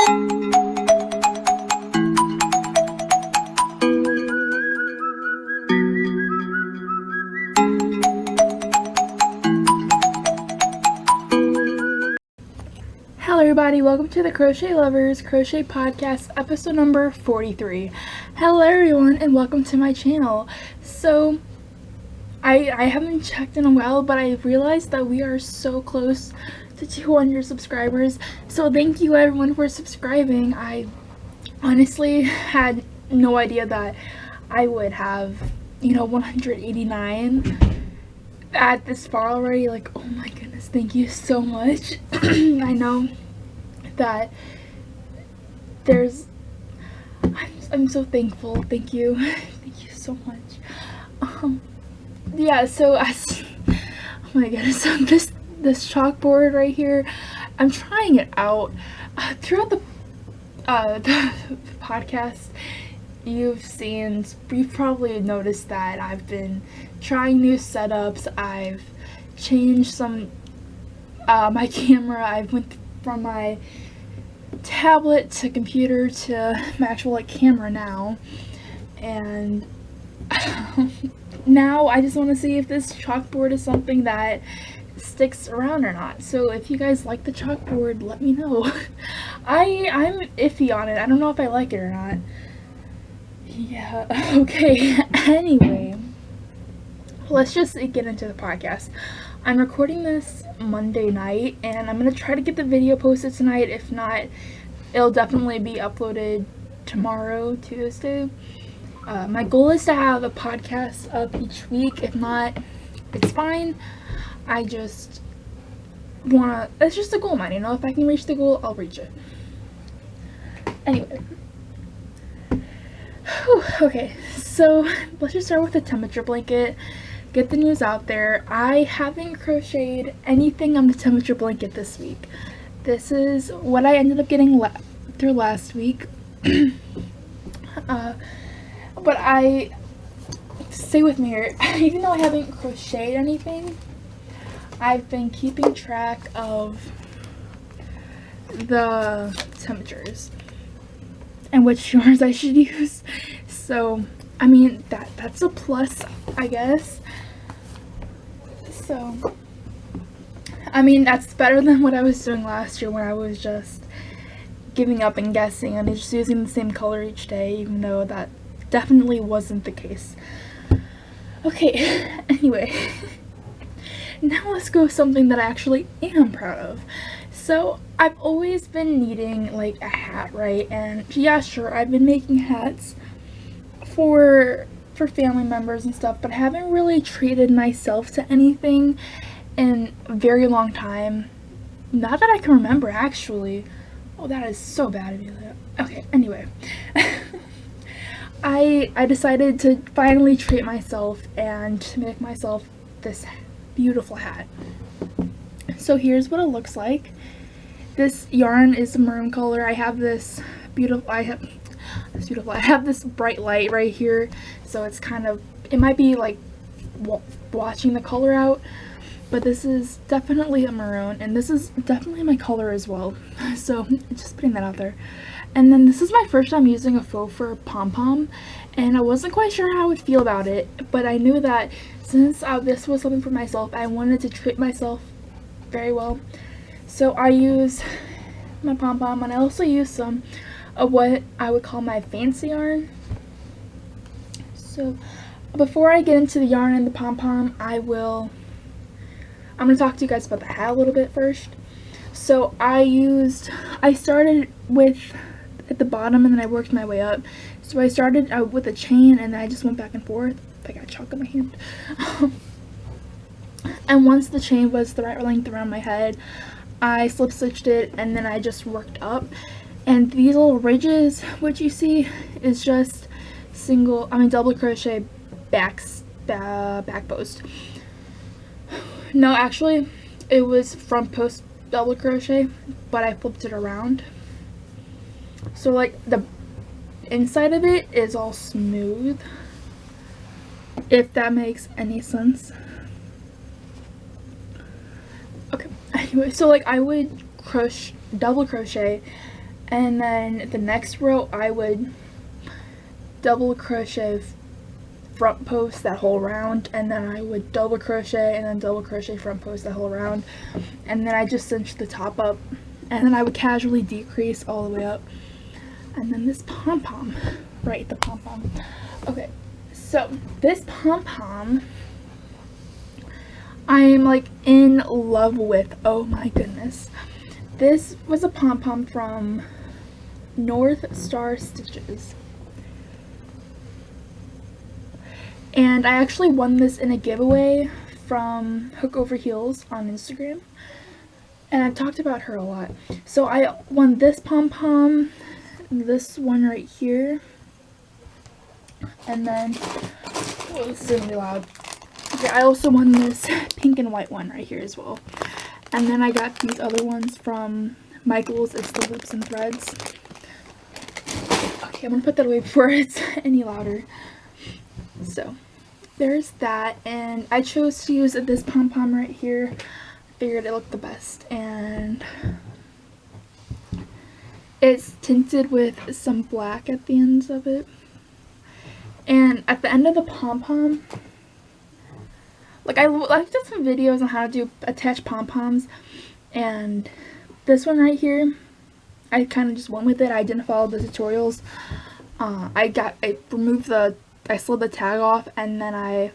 Hello everybody, welcome to the Crochet Lovers Crochet Podcast, episode number 43. Hello everyone and welcome to my channel. So, I haven't checked in a while, but I realized that we are so close to 200 subscribers. So thank you everyone for subscribing. I honestly had no idea that I would have, 189 at this far already. Like, oh my goodness, thank you so much. I know that I'm so thankful. Thank you. Thank you so much. Yeah, so oh my goodness, so this chalkboard right here, I'm trying it out. Throughout the podcast, you've probably noticed that I've been trying new setups. I've changed some my camera. I went from my tablet to computer to my actual camera now, and now I just want to see if this chalkboard is something that sticks around or not. So if you guys like the chalkboard, let me know. I'm iffy on it. I don't know if I like it or not. Yeah, okay. Anyway, let's just get into the podcast. I'm recording this Monday night, and I'm gonna try to get the video posted tonight. If not, it'll definitely be uploaded tomorrow, Tuesday. My goal is to have a podcast up each week. If not, it's fine. I just wanna, it's just a goal of mine, if I can reach the goal, I'll reach it. Anyway. Whew, okay, so let's just start with the temperature blanket. Get the news out there. I haven't crocheted anything on the temperature blanket this week. This is what I ended up getting through last week. But stay with me here. Even though I haven't crocheted anything, I've been keeping track of the temperatures and which yarns I should use. So, I mean, that's a plus, I guess. So, I mean, that's better than what I was doing last year when I was just giving up and guessing and just using the same color each day, even though that definitely wasn't the case. Okay, anyway. Now let's go with something that I actually am proud of. So, I've always been needing, a hat, right? And yeah, sure, I've been making hats for family members and stuff, but I haven't really treated myself to anything in a very long time. Not that I can remember, actually. Oh, that is so bad of you. Okay, anyway. I decided to finally treat myself and to make myself this beautiful hat. So here's what it looks like. This yarn is a maroon color. I have this bright light right here, so it's it might be like watching the color out, but this is definitely a maroon, and this is definitely my color as well. So just putting that out there. And then this is my first time using a faux fur pom-pom, and I wasn't quite sure how I would feel about it, but I knew that since this was something for myself, I wanted to treat myself very well. So I used my pom-pom, and I also used some of what I would call my fancy yarn. So before I get into the yarn and the pom-pom, I'm going to talk to you guys about the hat a little bit first. So I started with at the bottom, and then I worked my way up. So I started with a chain, and then I just went back and forth. I got chalk in my hand. And once the chain was the right length around my head, I slip stitched it, and then I just worked up. And these little ridges, which you see, is just double crochet back post. No, actually, it was front post double crochet, but I flipped it around. So the inside of it is all smooth, if that makes any sense. Okay, anyway, so I would double crochet, and then the next row I would double crochet front post that whole round, and then I would double crochet and then double crochet front post that whole round, and then I just cinched the top up, and then I would casually decrease all the way up. And then this pom-pom, right, the pom-pom. Okay, so this pom-pom I am like in love with. Oh my goodness. This was a pom-pom from North Star Stitches. And I actually won this in a giveaway from Hook Over Heels on Instagram. And I've talked about her a lot. So I won this pom-pom, this one right here, and then, oh, this is really loud. Okay, I also won this pink and white one right here as well. And then I got these other ones from Michael's. It's the Loops and Threads. Okay, I'm gonna put that away before it's any louder. So there's that, and I chose to use this pom-pom right here. I figured it looked the best, and it's tinted with some black at the ends of it. And at the end of the pom-pom, like I did some videos on how to attach pom-poms, and this one right here, I kind of just went with it. I didn't follow the tutorials. I slid the tag off, and then I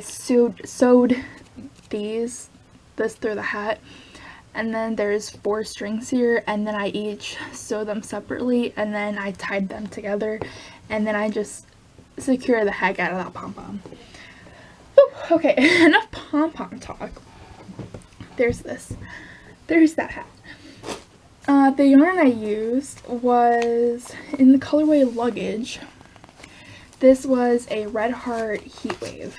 sewed this through the hat, and then there's 4 strings here, and then I each sew them separately, and then I tied them together, and then I just secure the heck out of that pom-pom. Okay, enough pom-pom talk. There's that hat. The yarn I used was in the colorway Luggage. This was a Red Heart Heatwave.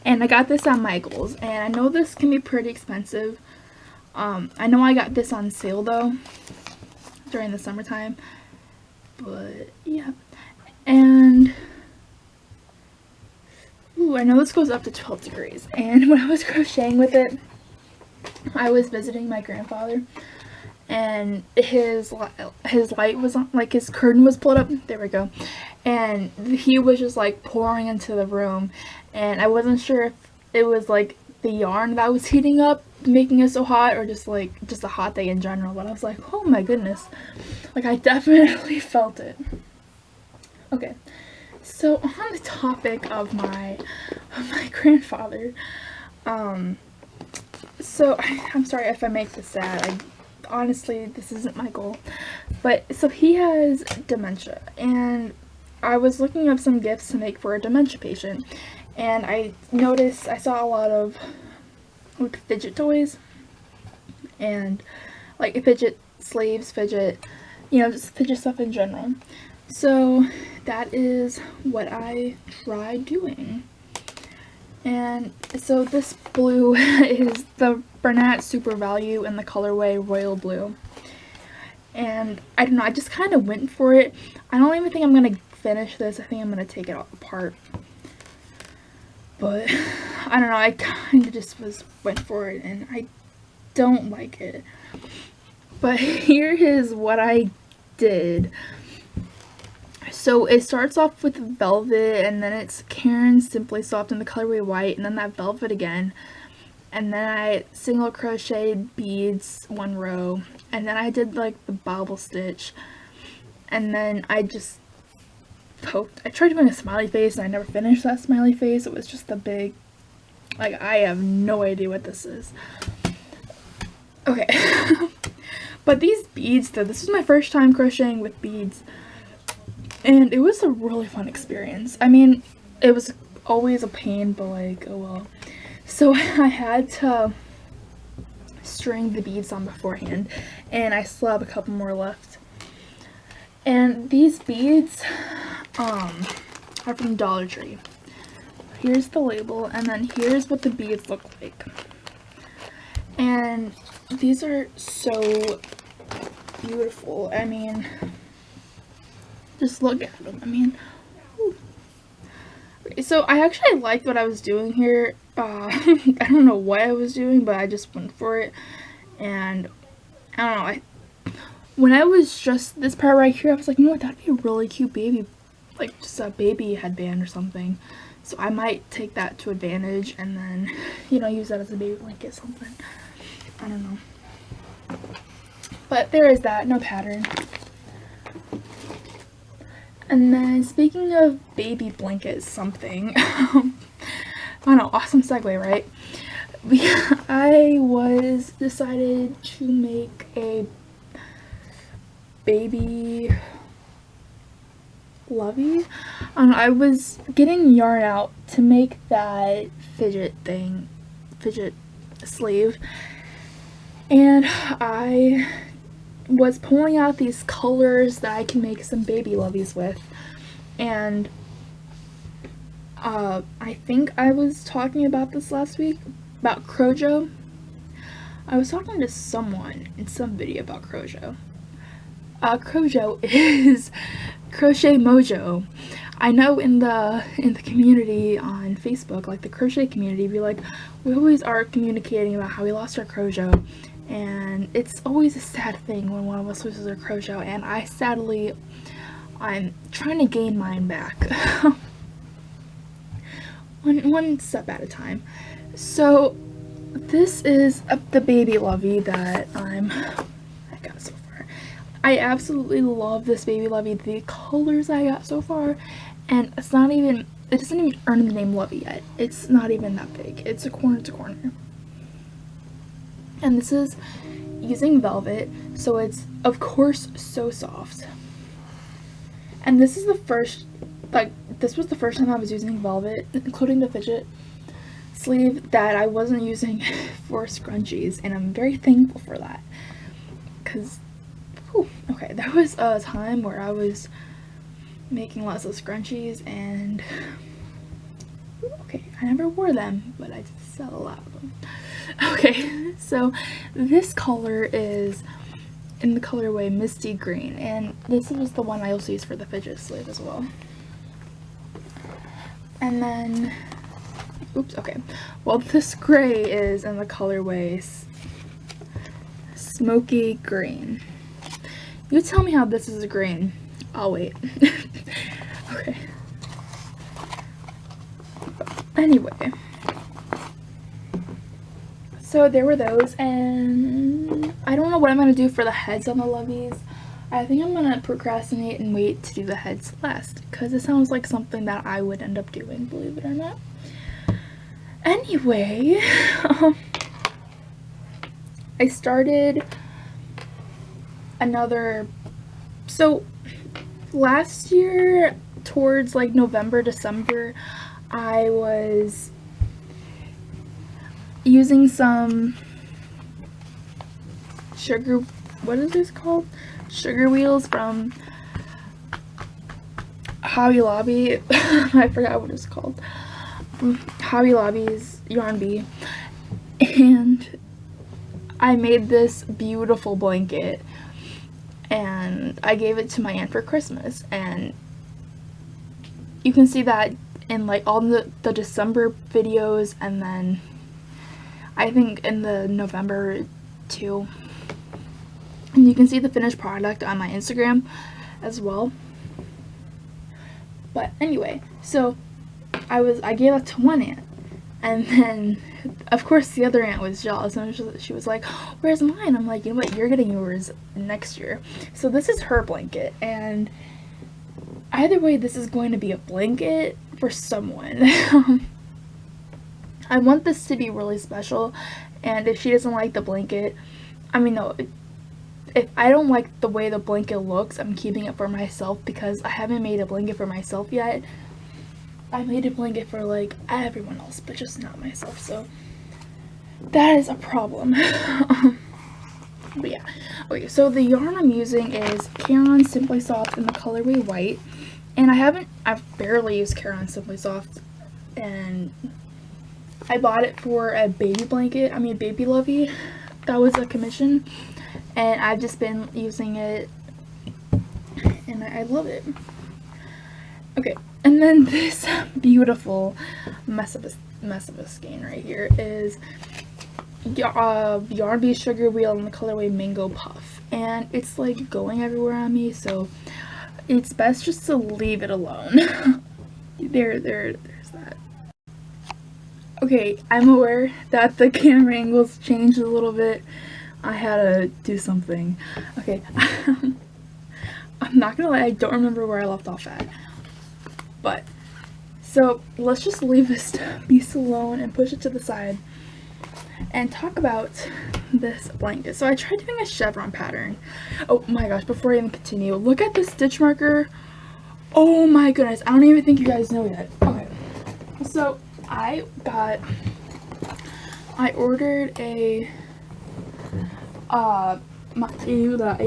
And I got this on Michael's, and I know this can be pretty expensive. I know I got this on sale though during the summertime, but yeah. And ooh, I know this goes up to 12 degrees, and when I was crocheting with it, I was visiting my grandfather, and his light was on, like his curtain was pulled up, there we go, and he was just like pouring into the room, and I wasn't sure if it was like the yarn that was heating up making it so hot, or just a hot day in general, but I was like, oh my goodness, like I definitely felt it. Okay, so on the topic of my grandfather, so I'm sorry if I make this sad. Honestly, this isn't my goal, but so he has dementia, and I was looking up some gifts to make for a dementia patient, and I saw a lot of like fidget toys and like fidget sleeves, fidget, just fidget stuff in general. So that is what I tried doing. And so this blue is the Bernat Super Value in the colorway Royal Blue. And I don't know, I just kind of went for it. I don't even think I'm going to finish this. I think I'm going to take it all apart. But I don't know, I kind of just went for it, and I don't like it. But here is what I did. So it starts off with velvet, and then it's Karen Simply Soft in the colorway white, and then that velvet again, and then I single crocheted beads 1 row, and then I did like the bobble stitch, and then I just poked. I tried doing a smiley face, and I never finished that smiley face. It was just a big, like, I have no idea what this is. Okay. But these beads though, this was my first time crocheting with beads, and it was a really fun experience. I mean, it was always a pain, but like, oh well. So I had to string the beads on beforehand, and I still have a couple more left. And these beads are from Dollar Tree. Here's the label, and then here's what the beads look like. And these are so beautiful. I mean, just look at them. I mean, whew. So I actually liked what I was doing here. I don't know what I was doing, but I just went for it. And I don't know, when I was just this part right here, I was like, you know what, that'd be a really cute baby, like just a baby headband or something. So I might take that to advantage and then, you know, use that as a baby blanket or something. I don't know. But there is that, no pattern. And then speaking of baby blankets something, I don't know, awesome segue, right? I was decided to make a baby lovey. I was getting yarn out to make that fidget sleeve, and I was pulling out these colors that I can make some baby loveys with. And I think I was talking about this last week about Crochet. I was talking to someone in some video about Crochet. Crochet is Crochet Mojo. I know in the community on Facebook, like the crochet community, we always are communicating about how we lost our crochet, and it's always a sad thing when one of us loses our crochet, and I'm trying to gain mine back. one step at a time. So this is the baby lovey that I got so far. I absolutely love this baby lovey, the colors I got so far, and it doesn't even earn the name lovey yet. It's not even that big. It's a corner to corner. And this is using velvet, so it's of course so soft. And this is this was the first time I was using velvet, including the fidget sleeve, that I wasn't using for scrunchies, and I'm very thankful for that, because okay, there was a time where I was making lots of scrunchies, and okay, I never wore them, but I did sell a lot of them. Okay, so this color is in the colorway Misty Green, and this was the one I also used for the fidget sleeve as well. And then, well, this gray is in the colorway Smoky Green. You tell me how this is a green. I'll wait. Okay. Anyway. So there were those, and I don't know what I'm going to do for the heads on the loveys. I think I'm going to procrastinate and wait to do the heads last, because it sounds like something that I would end up doing, believe it or not. Anyway, I started so last year towards like November, December, I was using some what is this called? Sugar wheels from Hobby Lobby. I forgot what it's called. Hobby Lobby's Yarn Bee. And I made this beautiful blanket, and I gave it to my aunt for Christmas, and you can see that in like all the December videos, and then I think in the November too. And you can see the finished product on my Instagram as well. But anyway, so I gave that to one aunt, and then of course the other aunt was jealous, and she was like, where's mine? I'm like, you know what, you're getting yours next year. So this is her blanket, and either way, this is going to be a blanket for someone. I want this to be really special, and if she doesn't like the blanket, if I don't like the way the blanket looks, I'm keeping it for myself, because I haven't made a blanket for myself yet. I made a blanket for like everyone else, but just not myself, so that is a problem. But yeah, okay, so the yarn I'm using is Caron Simply Soft in the colorway white, and I've barely used Caron Simply Soft, and I bought it for a baby blanket, baby lovey. That was a commission, and I've just been using it, and I love it. Okay, and then this beautiful mess up mess of a skein right here is Yarn Bee Sugar Wheel in the colorway Mango Puff, and it's like going everywhere on me, so it's best just to leave it alone. There's that. Okay, I'm aware that the camera angles changed a little bit. I had to do something. Okay, I'm not gonna lie, I don't remember where I left off at. But, so let's just leave this piece alone and push it to the side and talk about this blanket. So I tried doing a chevron pattern. Oh my gosh, before I even continue, look at this stitch marker. Oh my goodness, I don't even think you guys know yet. Okay, so I ordered a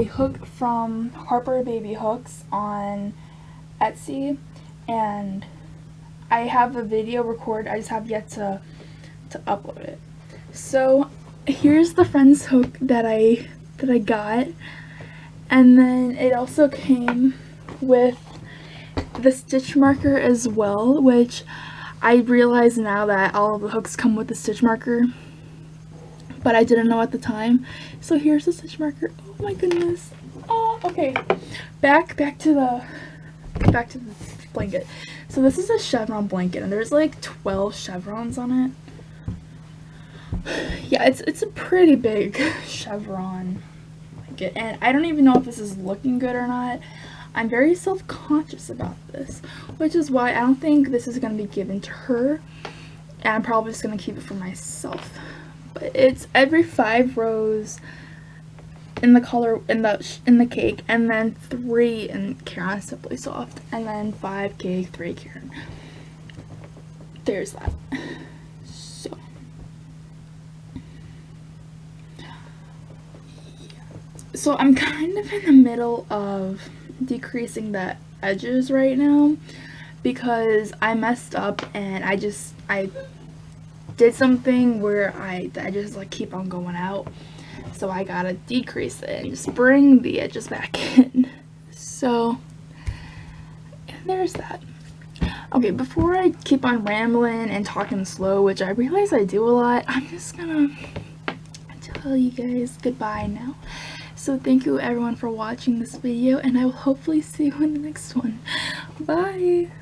hook from Harper Baby Hooks on Etsy, and I have a video recorded. I just have yet to upload it. So here's the friend's hook that I got, and then it also came with the stitch marker as well, which I realize now that all of the hooks come with the stitch marker, but I didn't know at the time. So here's the stitch marker. Oh my goodness. Oh, okay. Back to the blanket. So this is a chevron blanket, and there's like 12 chevrons on it. Yeah, it's a pretty big chevron blanket, and I don't even know if this is looking good or not. I'm very self-conscious about this, which is why I don't think this is going to be given to her, and I'm probably just going to keep it for myself. But it's every 5 rows in the color in the cake, and then 3 in Karen Simply Soft, and then 5 cake, 3 Karen. There's that. So I'm kind of in the middle of decreasing the edges right now because I messed up, and I did something where I just like keep on going out. So I gotta decrease it and just bring the edges back in. So there's that. Okay, before I keep on rambling and talking slow, which I realize I do a lot, I'm just gonna tell you guys goodbye now. So thank you everyone for watching this video, and I will hopefully see you in the next one. Bye!